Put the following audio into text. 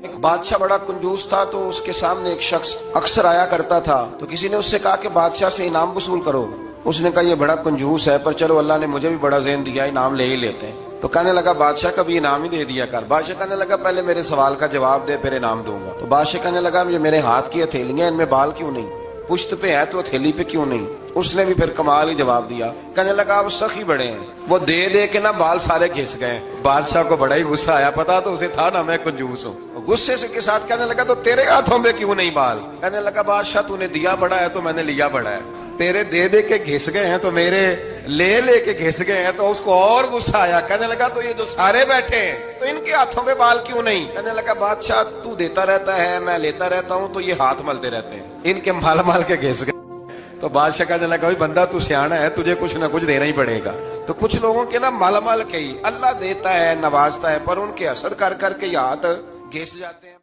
ایک بادشاہ بڑا کنجوس تھا، تو اس کے سامنے ایک شخص اکثر آیا کرتا تھا، تو کسی نے اس سے کہا کہ بادشاہ سے انعام وصول کرو۔ اس نے کہا یہ بڑا کنجوس ہے، پر چلو اللہ نے مجھے بھی بڑا ذہن دیا، انعام لے ہی لیتے ہیں۔ تو کہنے لگا بادشاہ کا بھی انعام ہی دے دیا کر۔ بادشاہ کہنے لگا پہلے میرے سوال کا جواب دے، پھر انعام دوں گا۔ تو بادشاہ کہنے لگا یہ میرے ہاتھ کی ہتھیلیاں، ان میں بال کیوں نہیں؟ پشت پہ ہے تو ہتھیلی پہ کیوں نہیں؟ اس نے بھی پھر کمال ہی جواب دیا۔ کہنے لگا آپ سخی بڑے ہیں، وہ دے دے کے نا بال سارے گھس گئے۔ بادشاہ کو بڑا ہی غصہ آیا، پتا تو اسے تھا نا میں کنجوس ہوں۔ غصے سے کے ساتھ کہنے لگا تو تیرے ہاتھوں میں کیوں نہیں بال؟ کہنے لگا بادشاہ تو نے دیا بڑا ہے تو میں نے لیا بڑا ہے، تیرے دے دے کے گھس گئے ہیں تو میرے لے لے کے گھس گئے ہیں۔ تو اس کو اور غصہ آیا، کہنے لگا تو یہ جو سارے بیٹھے ہیں تو ان کے ہاتھوں میں بال کیوں نہیں؟ کہنے لگا بادشاہ تو دیتا رہتا ہے، میں لیتا رہتا ہوں، تو یہ ہاتھ ملتے رہتے ہیں، ان کے مال مال کے گھس گئے۔ تو بادشاہ کہنے لگا بندہ تو سیانا ہے، تجھے کچھ نہ کچھ دینا ہی پڑے گا۔ تو کچھ لوگوں کے نا مال مال کے ہی اللہ دیتا ہے، نوازتا ہے، پر ان کے حسد کر کر کے یہ ہاتھ گھس جاتے ہیں۔